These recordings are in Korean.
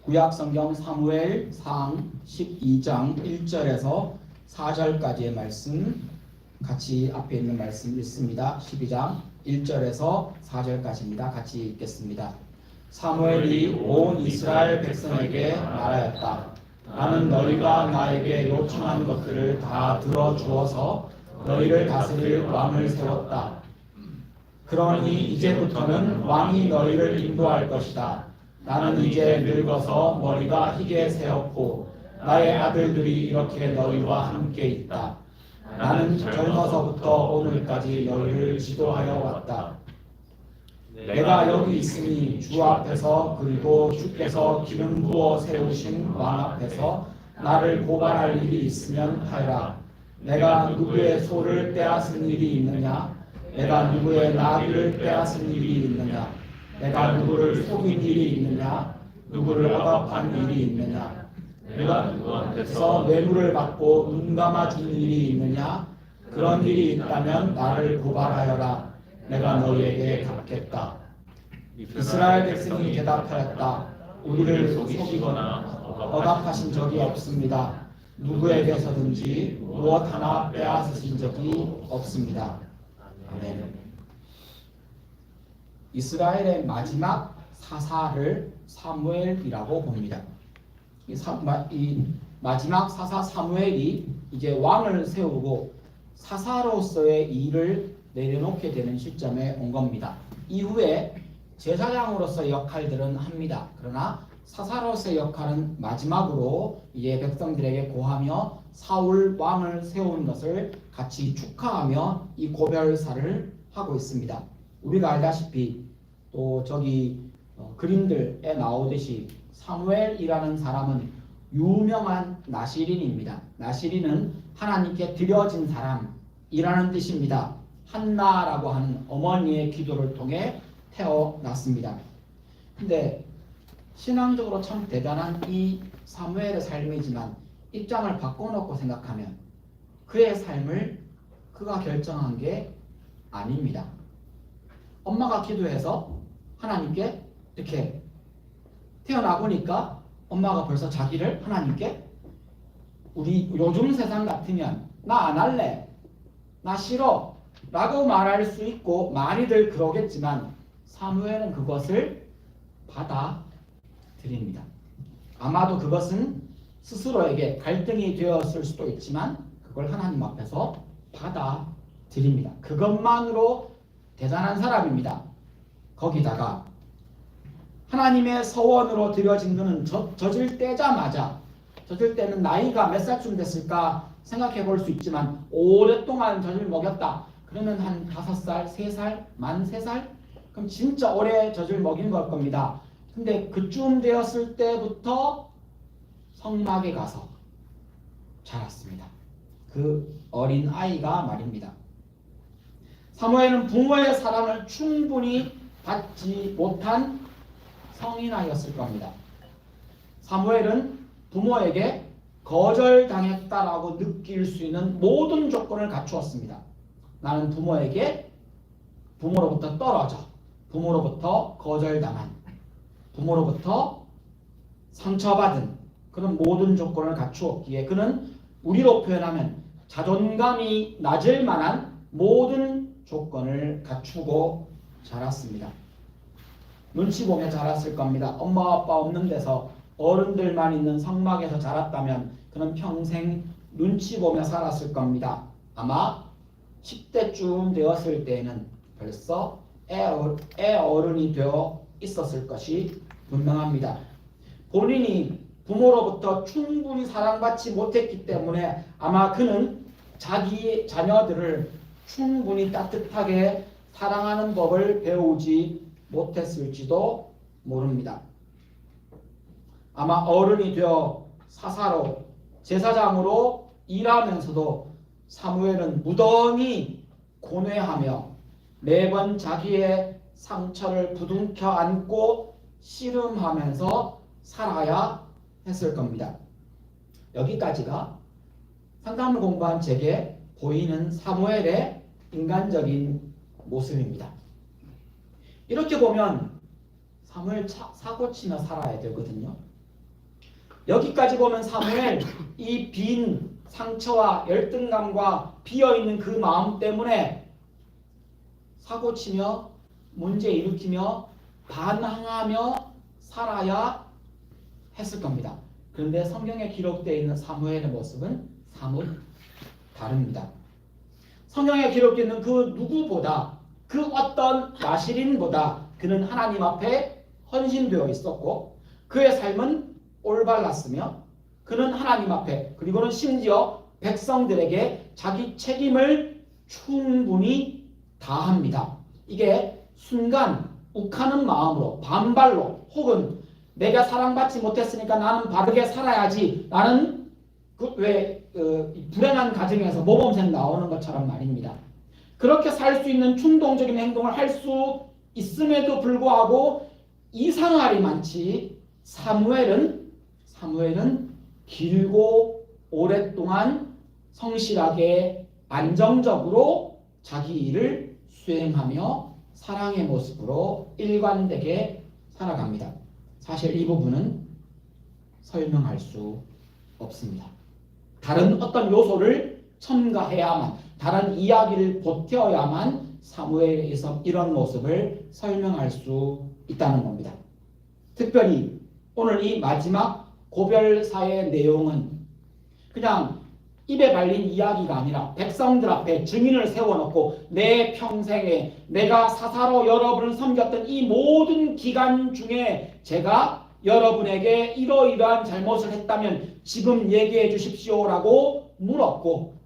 구약성경 사무엘상 12장 1절에서 4절까지의 말씀 같이 앞에 있는 말씀 읽습니다. 12장 1절에서 4절까지입니다. 같이 읽겠습니다. 사무엘이 온 이스라엘 백성에게 말하였다. 나는 너희가 나에게 요청한 것들을 다 들어주어서 너희를 다스릴 왕을 세웠다. 그러니 이제부터는 왕이 너희를 인도할 것이다. 나는 이제 늙어서 머리가 희게 새었고 나의 아들들이 이렇게 너희와 함께 있다. 나는 젊어서부터 오늘까지 너희를 지도하여 왔다. 내가 여기 있으니 주 앞에서 그리고 주께서 기름 부어 세우신 왕 앞에서 나를 고발할 일이 있으면 하여라. 내가 누구의 소를 빼앗은 일이 있느냐? 내가 누구의 나귀를 빼앗은 일이 있느냐? 내가 누구를 속인 일이 있느냐? 누구를 억압한 일이 있느냐? 내가 누구한테서 뇌물을 받고 눈 감아준 일이 있느냐? 그런 일이 있다면 나를 고발하여라. 내가 너희에게 갚겠다. 이스라엘 백성이 대답하였다. 우리를 속이시거나 억압하신 적이 없습니다. 누구에게서든지 무엇 하나 빼앗으신 적이 없습니다. 아멘. 이스라엘의 마지막 사사를 사무엘이라고 봅니다. 이 마지막 사사 사무엘이 이제 왕을 세우고 사사로서의 일을 내려놓게 되는 시점에 온 겁니다. 이후에 제사장으로서의 역할들은 합니다. 그러나 사사로서의 역할은 마지막으로 이제 백성들에게 고하며 사울 왕을 세운 것을 같이 축하하며 이 고별사를 하고 있습니다. 우리가 알다시피 또 저기 그림들에 나오듯이 사무엘이라는 사람은 유명한 나시린입니다. 나시린은 하나님께 드려진 사람이라는 뜻입니다. 한나라고 하는 어머니의 기도를 통해 태어났습니다. 근데 신앙적으로 참 대단한 이 사무엘의 삶이지만 입장을 바꿔놓고 생각하면 그의 삶을 그가 결정한 게 아닙니다. 엄마가 기도해서 하나님께 이렇게 태어나 보니까 엄마가 벌써 자기를 하나님께 우리 요즘 세상 같으면 나 안 할래, 나 싫어 라고 말할 수 있고 많이들 그러겠지만 사무엘은 그것을 받아들입니다. 아마도 그것은 스스로에게 갈등이 되었을 수도 있지만 그걸 하나님 앞에서 받아들입니다. 그것만으로 대단한 사람입니다. 거기다가 하나님의 서원으로 드려진 그는 젖을 떼자마자, 젖을 때는 나이가 몇 살쯤 됐을까 생각해 볼 수 있지만 오랫동안 젖을 먹였다. 그러면 한 5살, 3살, 만 3살? 그럼 진짜 오래 젖을 먹인 걸 겁니다. 근데 그쯤 되었을 때부터 성막에 가서 자랐습니다. 그 어린 아이가 말입니다. 사무엘은 부모의 사랑을 충분히 받지 못한 성인아이였을 겁니다. 사무엘은 부모에게 거절당했다라고 느낄 수 있는 모든 조건을 갖추었습니다. 나는 부모로부터 떨어져, 부모로부터 거절당한, 부모로부터 상처받은 그런 모든 조건을 갖추었기에 그는 우리로 표현하면 자존감이 낮을 만한 모든 조건을 갖추고 자랐습니다. 눈치 보며 자랐을 겁니다. 엄마 아빠 없는 데서 어른들만 있는 성막에서 자랐다면 그는 평생 눈치 보며 살았을 겁니다. 아마 10대쯤 되었을 때에는 벌써 애 어른이 되어 있었을 것이 분명합니다. 본인이 부모로부터 충분히 사랑받지 못했기 때문에 아마 그는 자기의 자녀들을 충분히 따뜻하게 사랑하는 법을 배우지 못했을지도 모릅니다. 아마 어른이 되어 사사로 제사장으로 일하면서도 사무엘은 무던히 고뇌하며 매번 자기의 상처를 부둥켜 안고 씨름하면서 살아야 했을 겁니다. 여기까지가 상담을 공부한 제게 보이는 사무엘의 인간적인 모습입니다. 이렇게 보면 사무엘 사고치며 살아야 되거든요. 여기까지 보면 사무엘 이 빈 상처와 열등감과 비어있는 그 마음 때문에 사고치며 문제 일으키며 반항하며 살아야 했을 겁니다. 그런데 성경에 기록되어 있는 사무엘의 모습은 사뭇 다릅니다. 성경에 기록되어 있는 그 누구보다 그 어떤 나시린보다 그는 하나님 앞에 헌신되어 있었고 그의 삶은 올바랐으며 그는 하나님 앞에 그리고는 심지어 백성들에게 자기 책임을 충분히 다합니다. 이게 순간 욱하는 마음으로 반발로 혹은 내가 사랑받지 못했으니까 나는 바르게 살아야지 나는 불행한 가정에서 모범생 나오는 것처럼 말입니다. 그렇게 살 수 있는 충동적인 행동을 할 수 있음에도 불구하고 이상할이 많지 사무엘은 길고 오랫동안 성실하게 안정적으로 자기 일을 수행하며 사랑의 모습으로 일관되게 살아갑니다. 사실 이 부분은 설명할 수 없습니다. 다른 어떤 요소를 첨가해야만 다른 이야기를 보태어야만 사무엘에서 이런 모습을 설명할 수 있다는 겁니다. 특별히 오늘 이 마지막 고별사의 내용은 그냥 입에 발린 이야기가 아니라 백성들 앞에 증인을 세워놓고 내 평생에 내가 사사로 여러분을 섬겼던 이 모든 기간 중에 제가 여러분에게 이러이러한 잘못을 했다면 지금 얘기해 주십시오라고 물었고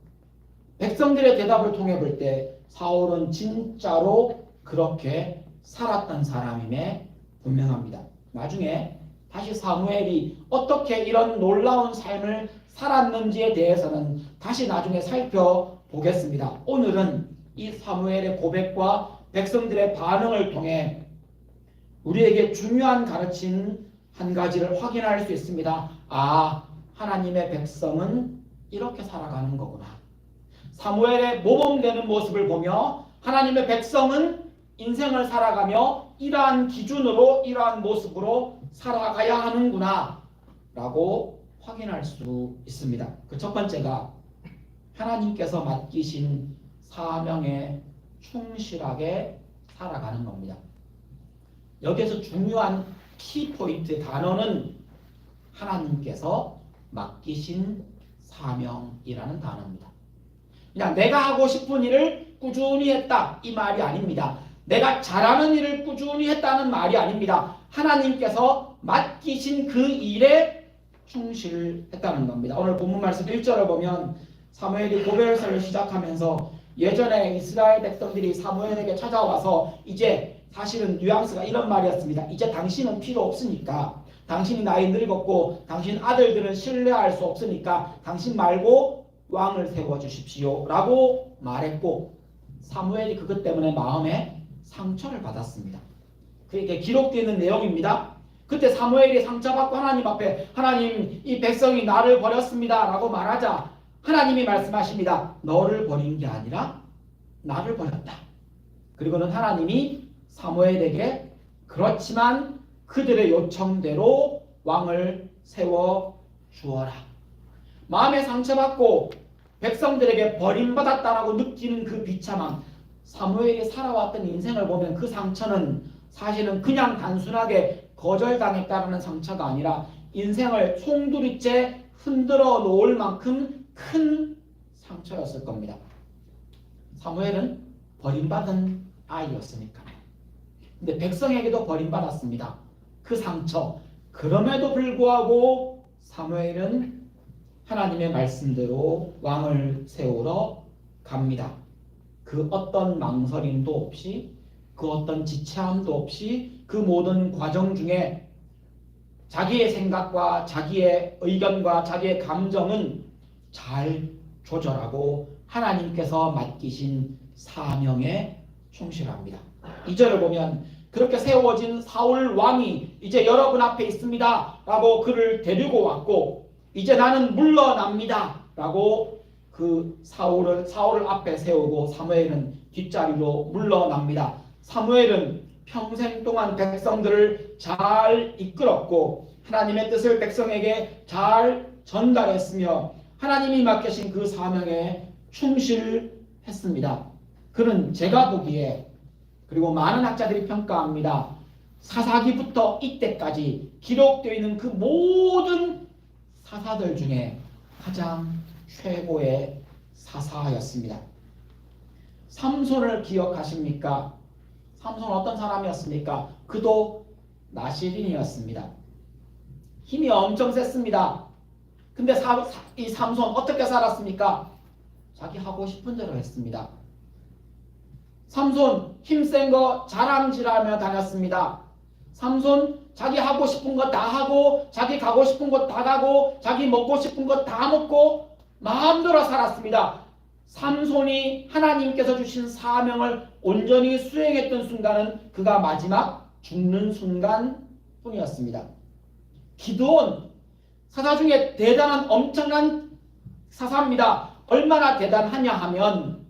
백성들의 대답을 통해 볼 때 사울은 진짜로 그렇게 살았던 사람임에 분명합니다. 나중에 다시 사무엘이 어떻게 이런 놀라운 삶을 살았는지에 대해서는 다시 나중에 살펴보겠습니다. 오늘은 이 사무엘의 고백과 백성들의 반응을 통해 우리에게 중요한 가르침 한 가지를 확인할 수 있습니다. 아, 하나님의 백성은 이렇게 살아가는 거구나. 사무엘의 모범되는 모습을 보며 하나님의 백성은 인생을 살아가며 이러한 기준으로 이러한 모습으로 살아가야 하는구나 라고 확인할 수 있습니다. 그 첫 번째가 하나님께서 맡기신 사명에 충실하게 살아가는 겁니다. 여기에서 중요한 키포인트 단어는 하나님께서 맡기신 사명이라는 단어입니다. 그냥 내가 하고 싶은 일을 꾸준히 했다 이 말이 아닙니다. 내가 잘하는 일을 꾸준히 했다는 말이 아닙니다. 하나님께서 맡기신 그 일에 충실했다는 겁니다. 오늘 본문 말씀 1절을 보면 사무엘이 고별사를 시작하면서 예전에 이스라엘 백성들이 사무엘에게 찾아와서 이제 사실은 뉘앙스가 이런 말이었습니다. 이제 당신은 필요 없으니까 당신이 나이 늙었고 당신 아들들은 신뢰할 수 없으니까 당신 말고 왕을 세워주십시오 라고 말했고 사무엘이 그것 때문에 마음에 상처를 받았습니다. 그게 기록되어 있는 내용입니다. 그때 사무엘이 상처받고 하나님 앞에 하나님 이 백성이 나를 버렸습니다 라고 말하자 하나님이 말씀하십니다. 너를 버린 게 아니라 나를 버렸다. 그리고는 하나님이 사무엘에게 그렇지만 그들의 요청대로 왕을 세워 주어라. 마음에 상처받고 백성들에게 버림받았다라고 느끼는 그 비참함, 사무엘이 살아왔던 인생을 보면 그 상처는 사실은 그냥 단순하게 거절당했다는 상처가 아니라 인생을 송두리째 흔들어 놓을 만큼 큰 상처였을 겁니다. 사무엘은 버림받은 아이였으니까요. 근데 백성에게도 버림받았습니다. 그 상처. 그럼에도 불구하고 사무엘은 하나님의 말씀대로 왕을 세우러 갑니다. 그 어떤 망설임도 없이 그 어떤 지체함도 없이 그 모든 과정 중에 자기의 생각과 자기의 의견과 자기의 감정은 잘 조절하고 하나님께서 맡기신 사명에 충실합니다. 2절을 보면 그렇게 세워진 사울 왕이 이제 여러분 앞에 있습니다 라고 그를 데리고 왔고 이제 나는 물러납니다 라고 그 사울을 앞에 세우고 사무엘은 뒷자리로 물러납니다. 사무엘은 평생 동안 백성들을 잘 이끌었고 하나님의 뜻을 백성에게 잘 전달했으며 하나님이 맡기신 그 사명에 충실했습니다. 그는 제가 보기에, 그리고 많은 학자들이 평가합니다, 사사기부터 이때까지 기록되어 있는 그 모든 사사들 중에 가장 최고의 사사였습니다. 삼손을 기억하십니까? 삼손은 어떤 사람이었습니까? 그도 나시린이었습니다. 힘이 엄청 셌습니다. 근데 이 삼손 어떻게 살았습니까? 자기 하고 싶은 대로 했습니다. 삼손 힘센 거 자랑질하며 다녔습니다. 삼손 자기 하고 싶은 거 다 하고, 자기 가고 싶은 거 다 가고, 자기 먹고 싶은 거 다 먹고 마음대로 살았습니다. 삼손이 하나님께서 주신 사명을 온전히 수행했던 순간은 그가 마지막 죽는 순간뿐이었습니다. 기드온, 사사 중에 대단한 엄청난 사사입니다. 얼마나 대단하냐 하면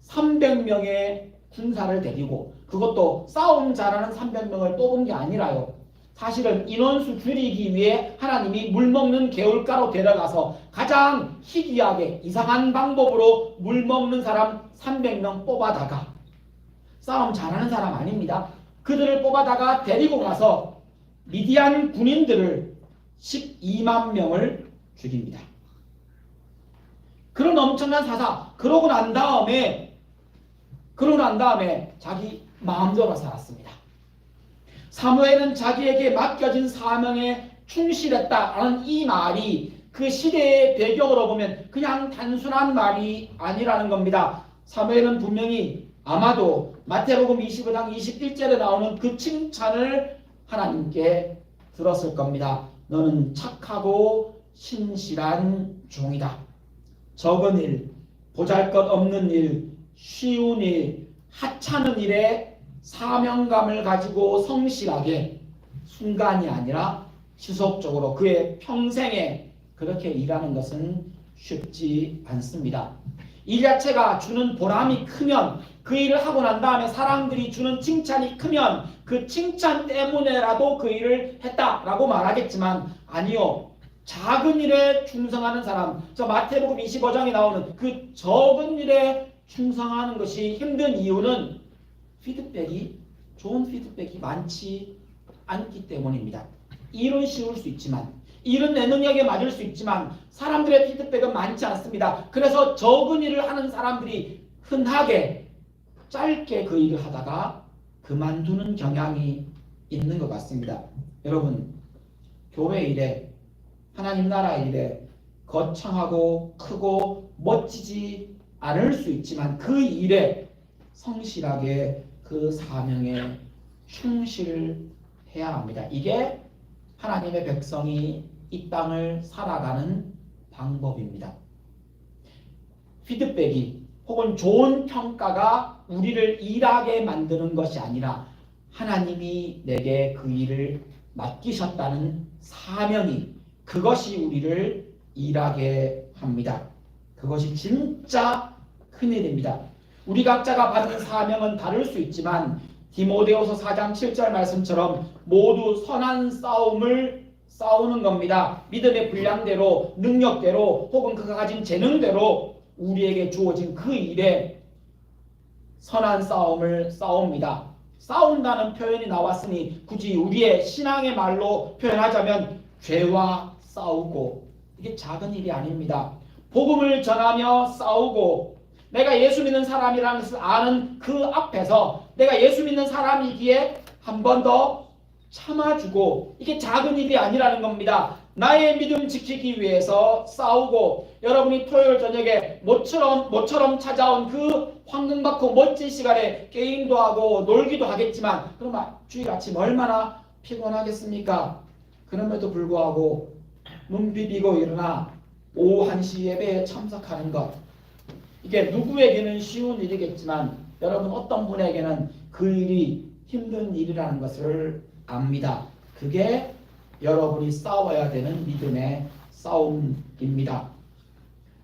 300명의 군사를 데리고, 그것도 싸움 잘하는 300명을 뽑은 게 아니라요, 사실은 인원수 줄이기 위해 하나님이 물먹는 개울가로 데려가서 가장 희귀하게 이상한 방법으로 물먹는 사람 300명 뽑아다가, 싸움 잘하는 사람 아닙니다, 그들을 뽑아다가 데리고 가서 미디안 군인들을 12만 명을 죽입니다. 그런 엄청난 사사. 그러고 난 다음에 자기 마음대로 살았습니다. 사무엘은 자기에게 맡겨진 사명에 충실했다라는 이 말이 그 시대의 배경으로 보면 그냥 단순한 말이 아니라는 겁니다. 사무엘은 분명히 아마도 마태복음 25장 21절에 나오는 그 칭찬을 하나님께 들었을 겁니다. 너는 착하고 신실한 종이다. 적은 일, 보잘것없는 일, 쉬운 일, 하찮은 일에 사명감을 가지고 성실하게 순간이 아니라 지속적으로 그의 평생에 그렇게 일하는 것은 쉽지 않습니다. 일 자체가 주는 보람이 크면, 그 일을 하고 난 다음에 사람들이 주는 칭찬이 크면 그 칭찬 때문에라도 그 일을 했다라고 말하겠지만, 아니요, 작은 일에 충성하는 사람, 저 마태복음 25장에 나오는 그 적은 일에 충성하는 것이 힘든 이유는 좋은 피드백이 많지 않기 때문입니다. 일은 쉬울 수 있지만, 일은 내 능력에 맞을 수 있지만 사람들의 피드백은 많지 않습니다. 그래서 적은 일을 하는 사람들이 흔하게 짧게 그 일을 하다가 그만두는 경향이 있는 것 같습니다. 여러분, 교회 일에, 하나님 나라 일에 거창하고 크고 멋지지 않을 수 있지만 그 일에 성실하게 그 사명에 충실해야 합니다. 이게 하나님의 백성이 이 땅을 살아가는 방법입니다. 피드백이 혹은 좋은 평가가 우리를 일하게 만드는 것이 아니라 하나님이 내게 그 일을 맡기셨다는 사명이, 그것이 우리를 일하게 합니다. 그것이 진짜 큰일입니다. 우리 각자가 받은 사명은 다를 수 있지만 디모데후서 4장 7절 말씀처럼 모두 선한 싸움을 싸우는 겁니다. 믿음의 분량대로, 능력대로, 혹은 그가 가진 재능대로 우리에게 주어진 그 일에 선한 싸움을 싸웁니다. 싸운다는 표현이 나왔으니 굳이 우리의 신앙의 말로 표현하자면 죄와 싸우고, 이게 작은 일이 아닙니다. 복음을 전하며 싸우고, 내가 예수 믿는 사람이라는 것을 아는 그 앞에서 내가 예수 믿는 사람이기에 한 번 더 참아주고, 이게 작은 일이 아니라는 겁니다. 나의 믿음 지키기 위해서 싸우고, 여러분이 토요일 저녁에 모처럼 찾아온 그 황금받고 멋진 시간에 게임도 하고 놀기도 하겠지만, 그럼 주일 아침 얼마나 피곤하겠습니까? 그럼에도 불구하고 눈 비비고 일어나 오후 1시 예배에 참석하는 것, 이게 누구에게는 쉬운 일이겠지만 여러분, 어떤 분에게는 그 일이 힘든 일이라는 것을 압니다. 그게 여러분이 싸워야 되는 믿음의 싸움입니다.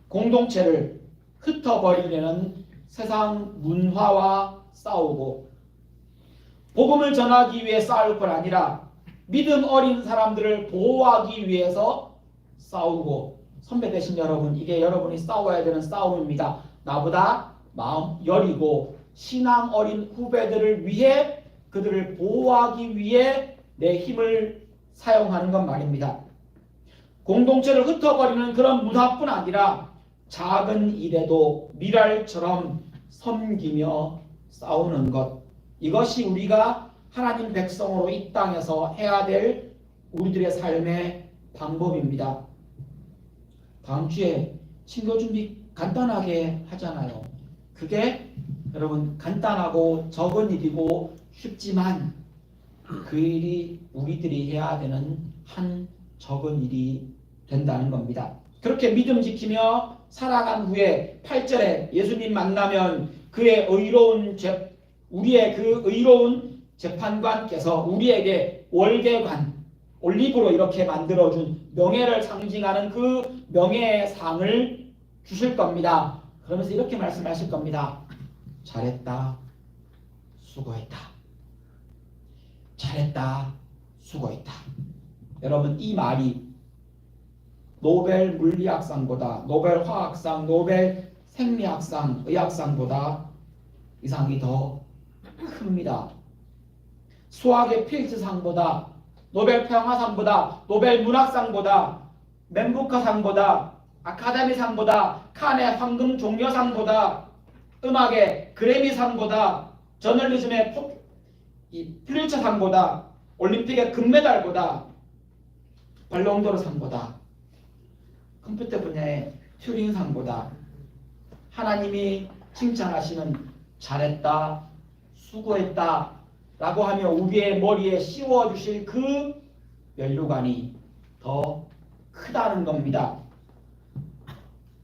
공동체를 흩어버리려는 세상 문화와 싸우고, 복음을 전하기 위해 싸울 것 아니라 믿음 어린 사람들을 보호하기 위해서 싸우고, 선배 되신 여러분, 이게 여러분이 싸워야 되는 싸움입니다. 나보다 마음 여리고 신앙 어린 후배들을 위해, 그들을 보호하기 위해 내 힘을 사용하는 것 말입니다. 공동체를 흩어버리는 그런 문화뿐 아니라 작은 일에도 미랄처럼 섬기며 싸우는 것, 이것이 우리가 하나님 백성으로 이 땅에서 해야 될 우리들의 삶의 방법입니다. 다음 주에 친교 준비 간단하게 하잖아요. 그게 여러분 간단하고 적은 일이고 쉽지만 그 일이 우리들이 해야 되는 한 적은 일이 된다는 겁니다. 그렇게 믿음 지키며 살아간 후에 8절에 예수님 만나면 그의 우리의 그 의로운 재판관께서 우리에게 월계관, 올리브로 이렇게 만들어준 명예를 상징하는 그 명예의 상을 주실 겁니다. 그러면서 이렇게 말씀하실 겁니다. 잘했다, 수고했다. 잘했다, 수고했다. 여러분, 이 말이 노벨 물리학상보다, 노벨 화학상, 노벨 생리학상, 의학상보다 이상이 더 큽니다. 수학의 필즈상보다, 노벨 평화상보다, 노벨 문학상보다, 맨부커상보다, 아카데미상보다, 칸의 황금 종려상보다, 음악의 그래미상보다, 저널리즘의 퓰리처상보다, 올림픽의 금메달보다, 발롱도르상보다, 컴퓨터 분야의 튜링상보다 하나님이 칭찬하시는 잘했다, 수고했다 라고 하며 우리의 머리에 씌워주실 그 면류관이 더 크다는 겁니다.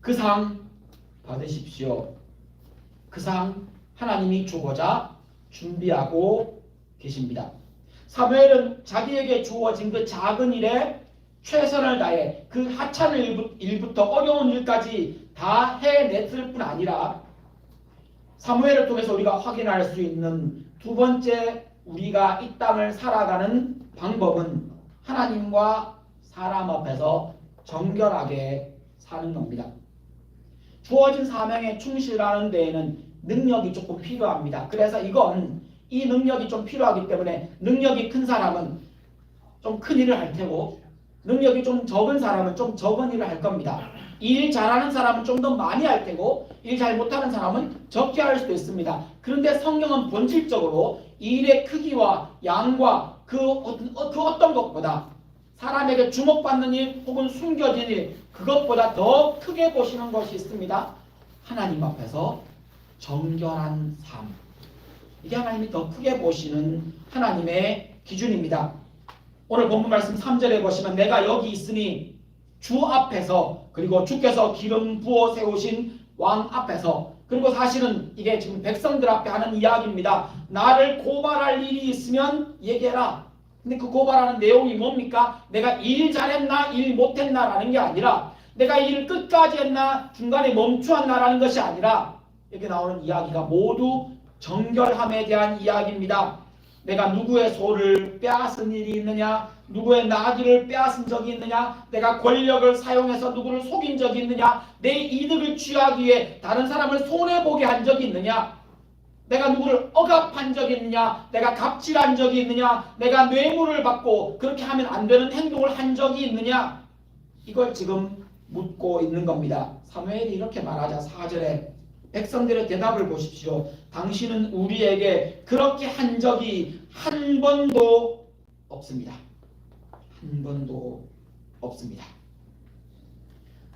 그 상 받으십시오. 그 상 하나님이 주고자 준비하고 계십니다. 사무엘은 자기에게 주어진 그 작은 일에 최선을 다해 그 하찮은 일부터 어려운 일까지 다 해냈을 뿐 아니라 사무엘을 통해서 우리가 확인할 수 있는 두 번째 우리가 이 땅을 살아가는 방법은 하나님과 사람 앞에서 정결하게 사는 겁니다. 주어진 사명에 충실하는 데에는 능력이 조금 필요합니다. 그래서 이 능력이 좀 필요하기 때문에 능력이 큰 사람은 좀 큰 일을 할 테고 능력이 좀 적은 사람은 좀 적은 일을 할 겁니다. 일 잘하는 사람은 좀 더 많이 할 테고 일 잘 못하는 사람은 적게 할 수도 있습니다. 그런데 성경은 본질적으로 일의 크기와 양과 그 어떤 것보다 사람에게 주목받는 일 혹은 숨겨진 일 그것보다 더 크게 보시는 것이 있습니다. 하나님 앞에서 정결한 삶. 이게 하나님이 더 크게 보시는 하나님의 기준입니다. 오늘 본문 말씀 3절에 보시면 내가 여기 있으니 주 앞에서 그리고 주께서 기름 부어 세우신 왕 앞에서 그리고 사실은 이게 지금 백성들 앞에 하는 이야기입니다. 나를 고발할 일이 있으면 얘기해라. 근데 그 고발하는 내용이 뭡니까? 내가 일 잘했나 일 못했나 라는 게 아니라 내가 일 끝까지 했나 중간에 멈추었나 라는 것이 아니라 여기 나오는 이야기가 모두 정결함에 대한 이야기입니다. 내가 누구의 소를 빼앗은 일이 있느냐? 누구의 나귀를 빼앗은 적이 있느냐? 내가 권력을 사용해서 누구를 속인 적이 있느냐? 내 이득을 취하기 위해 다른 사람을 손해보게 한 적이 있느냐? 내가 누구를 억압한 적이 있느냐? 내가 갑질한 적이 있느냐? 내가 뇌물을 받고 그렇게 하면 안 되는 행동을 한 적이 있느냐? 이걸 지금 묻고 있는 겁니다. 사무엘이 이렇게 말하자 4절에 백성들의 대답을 보십시오. 당신은 우리에게 그렇게 한 적이 한 번도 없습니다. 한 번도 없습니다.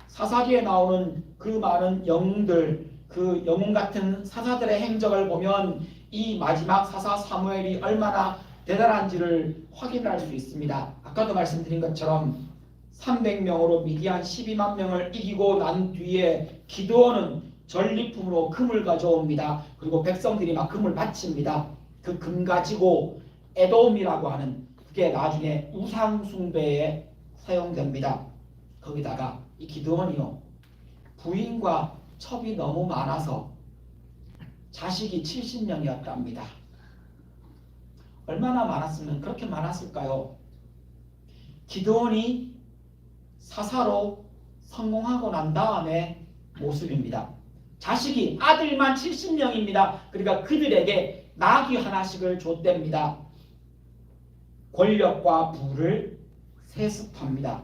사사기에 나오는 그 많은 영웅들, 그 영웅 같은 사사들의 행적을 보면 이 마지막 사사 사무엘이 얼마나 대단한지를 확인할 수 있습니다. 아까도 말씀드린 것처럼 300명으로 미디안 12만 명을 이기고 난 뒤에 기드온은 전리품으로 금을 가져옵니다. 그리고 백성들이 막 금을 바칩니다. 그 금 가지고 에돔이라고 하는 그게 나중에 우상 숭배에 사용됩니다. 거기다가 이 기드온이요 부인과 첩이 너무 많아서 자식이 70명이었답니다. 얼마나 많았으면 그렇게 많았을까요? 기드온이 사사로 성공하고 난 다음에 모습입니다. 자식이 아들만 70명입니다. 그러니까 그들에게 나귀 하나씩을 줬답니다. 권력과 부를 세습합니다.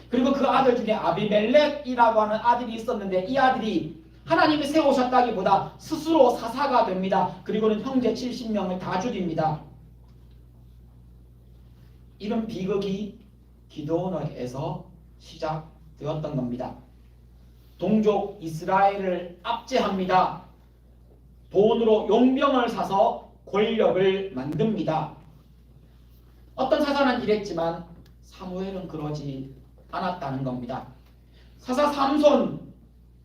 그리고 그 아들 중에 아비멜렉이라고 하는 아들이 있었는데 이 아들이 하나님이 세우셨다기보다 스스로 사사가 됩니다. 그리고는 형제 70명을 다 죽입니다. 이런 비극이 기드온에게서 시작되었던 겁니다. 동족 이스라엘을 압제합니다. 돈으로 용병을 사서 권력을 만듭니다. 어떤 사사는 이랬지만 사무엘은 그러지 않았다는 겁니다. 사사 삼손,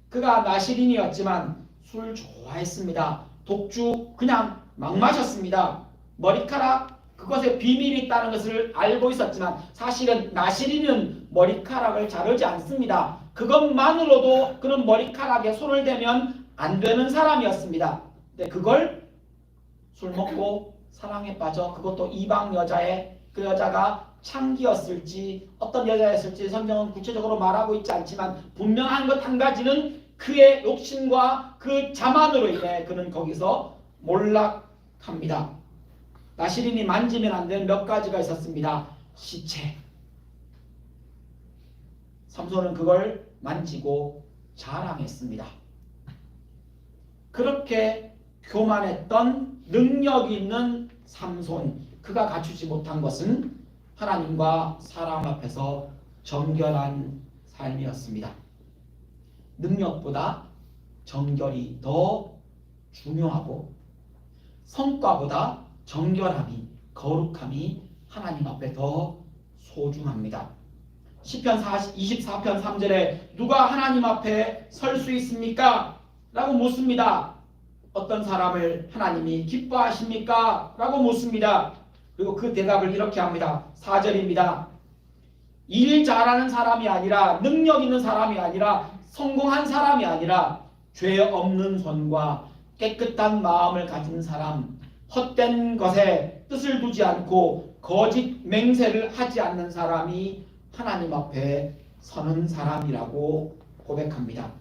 그가 나시린이었지만 술 좋아했습니다. 독주 그냥 막 마셨습니다. 머리카락, 그것에 비밀이 있다는 것을 알고 있었지만 사실은 나시린은 머리카락을 자르지 않습니다. 그것만으로도 그는 머리카락에 손을 대면 안 되는 사람이었습니다. 근데 그걸 술 먹고 사랑에 빠져, 그것도 이방 여자의, 그 여자가 창기였을지 어떤 여자였을지 성경은 구체적으로 말하고 있지 않지만 분명한 것 한 가지는 그의 욕심과 그 자만으로 인해 그는 거기서 몰락합니다. 나시린이 만지면 안 되는 몇 가지가 있었습니다. 시체. 삼손은 그걸 만지고 자랑했습니다. 그렇게 교만했던 능력 있는 삼손, 그가 갖추지 못한 것은 하나님과 사람 앞에서 정결한 삶이었습니다. 능력보다 정결이 더 중요하고 성과보다 정결함이, 거룩함이 하나님 앞에 더 소중합니다. 시편 24편 3절에 누가 하나님 앞에 설 수 있습니까? 라고 묻습니다. 어떤 사람을 하나님이 기뻐하십니까? 라고 묻습니다. 그리고 그 대답을 이렇게 합니다. 4절입니다. 일 잘하는 사람이 아니라, 능력 있는 사람이 아니라, 성공한 사람이 아니라 죄 없는 손과 깨끗한 마음을 가진 사람, 헛된 것에 뜻을 두지 않고 거짓 맹세를 하지 않는 사람이 하나님 앞에 서는 사람이라고 고백합니다.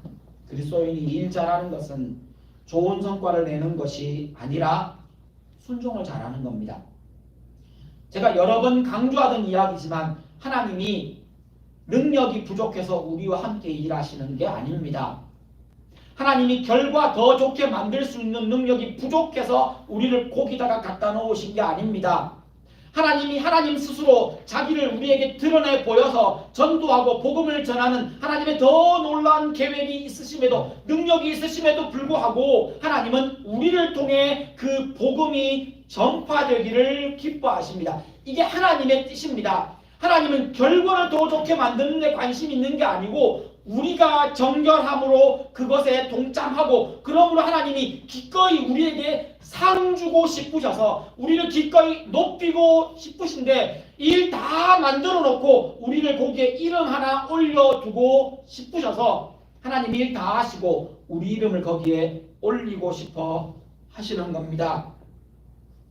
그리스도인이 일 잘하는 것은 좋은 성과를 내는 것이 아니라 순종을 잘하는 겁니다. 제가 여러 번 강조하던 이야기지만 하나님이 능력이 부족해서 우리와 함께 일하시는 게 아닙니다. 하나님이 결과 더 좋게 만들 수 있는 능력이 부족해서 우리를 거기다가 갖다 놓으신 게 아닙니다. 하나님이 하나님 스스로 자기를 우리에게 드러내 보여서 전도하고 복음을 전하는 하나님의 더 놀라운 계획이 있으심에도, 능력이 있으심에도 불구하고 하나님은 우리를 통해 그 복음이 전파되기를 기뻐하십니다. 이게 하나님의 뜻입니다. 하나님은 결과를 더 좋게 만드는 데 관심이 있는 게 아니고 우리가 정결함으로 그것에 동참하고, 그러므로 하나님이 기꺼이 우리에게 상 주고 싶으셔서 우리를 기꺼이 높이고 싶으신데 일 다 만들어 놓고 우리를 거기에 이름 하나 올려두고 싶으셔서 하나님 일 다 하시고 우리 이름을 거기에 올리고 싶어 하시는 겁니다.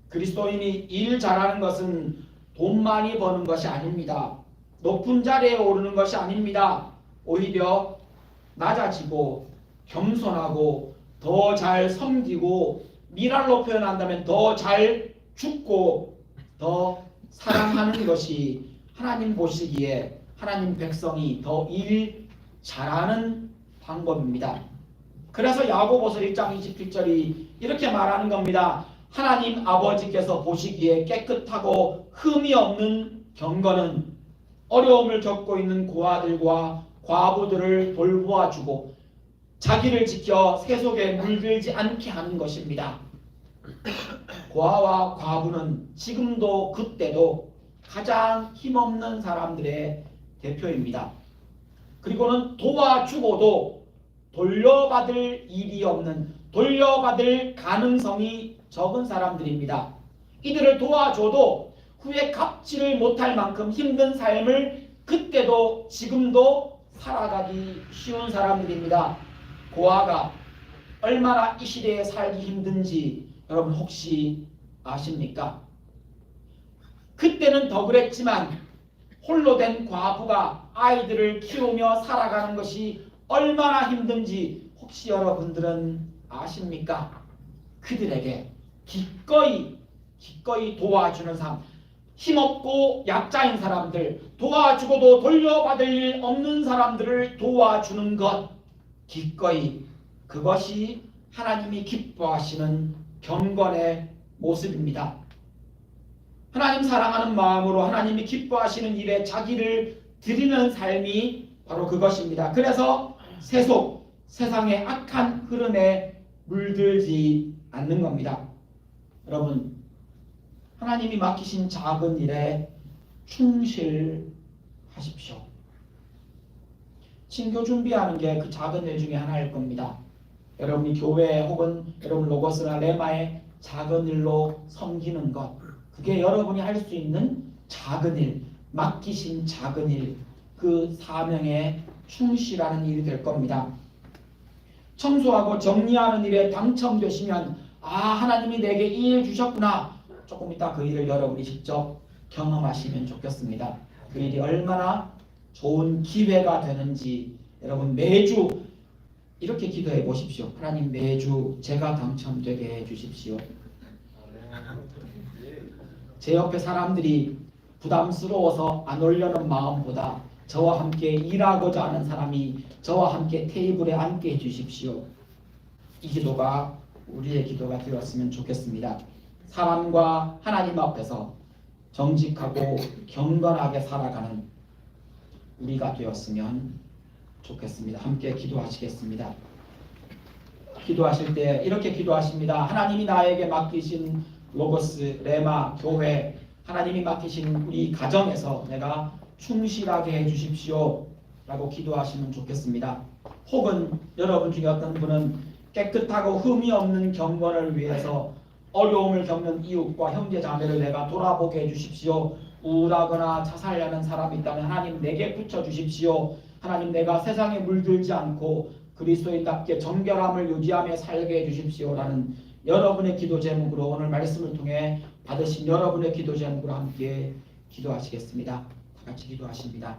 그리스도인이 일 잘하는 것은 돈 많이 버는 것이 아닙니다. 높은 자리에 오르는 것이 아닙니다. 오히려 낮아지고 겸손하고 더 잘 섬기고, 미랄로 표현한다면 더 잘 죽고 더 사랑하는 것이 하나님 보시기에 하나님 백성이 더 일 잘하는 방법입니다. 그래서 야고보서 1장 27절이 이렇게 말하는 겁니다. 하나님 아버지께서 보시기에 깨끗하고 흠이 없는 경건은 어려움을 겪고 있는 고아들과 과부들을 돌보아주고 자기를 지켜 세속에 물들지 않게 하는 것입니다. 고아와 과부는 지금도 그때도 가장 힘없는 사람들의 대표입니다. 그리고는 도와주고도 돌려받을 일이 없는, 돌려받을 가능성이 적은 사람들입니다. 이들을 도와줘도 후에 갚지를 못할 만큼 힘든 삶을 그때도 지금도 살아가기 쉬운 사람들입니다. 고아가 얼마나 이 시대에 살기 힘든지 여러분 혹시 아십니까? 그때는 더 그랬지만 홀로 된 과부가 아이들을 키우며 살아가는 것이 얼마나 힘든지 혹시 여러분들은 아십니까? 그들에게 기꺼이 도와주는 삶, 힘없고 약자인 사람들, 도와주고도 돌려받을 일 없는 사람들을 도와주는 것, 기꺼이, 그것이 하나님이 기뻐하시는 경건의 모습입니다. 하나님 사랑하는 마음으로 하나님이 기뻐하시는 일에 자기를 드리는 삶이 바로 그것입니다. 그래서 세상의 악한 흐름에 물들지 않는 겁니다. 여러분, 하나님이 맡기신 작은 일에 충실하십시오. 친교 준비하는 게 그 작은 일 중에 하나일 겁니다. 여러분이 교회 혹은 여러분 로고스나 레마의 작은 일로 섬기는 것, 그게 여러분이 할 수 있는 작은 일, 맡기신 작은 일, 그 사명에 충실하는 일이 될 겁니다. 청소하고 정리하는 일에 당첨되시면 하나님이 내게 이 일 주셨구나. 조금 이따 그 일을 여러분이 직접 경험하시면 좋겠습니다. 그 일이 얼마나 좋은 기회가 되는지 여러분 매주 이렇게 기도해 보십시오. 하나님 매주 제가 당첨되게 해 주십시오. 제 옆에 사람들이 부담스러워서 안 오려는 마음보다 저와 함께 일하고자 하는 사람이 저와 함께 테이블에 앉게 해주십시오. 이 기도가 우리의 기도가 되었으면 좋겠습니다. 사람과 하나님 앞에서 정직하고 경건하게 살아가는 우리가 되었으면 좋겠습니다. 함께 기도하시겠습니다. 기도하실 때 이렇게 기도하십니다. 하나님이 나에게 맡기신 로고스, 레마, 교회, 하나님이 맡기신 우리 가정에서 내가 충실하게 해주십시오 라고 기도하시면 좋겠습니다. 혹은 여러분 중에 어떤 분은 깨끗하고 흠이 없는 경건을 위해서 어려움을 겪는 이웃과 형제 자매를 내가 돌아보게 해주십시오. 우울하거나 자살하는 사람이 있다면 하나님 내게 붙여주십시오. 하나님 내가 세상에 물들지 않고 그리스도인답게 정결함을 유지하며 살게 해주십시오 라는 여러분의 기도 제목으로 오늘 말씀을 통해 받으신 여러분의 기도 제목으로 함께 기도하시겠습니다. 다 같이 기도하십니다.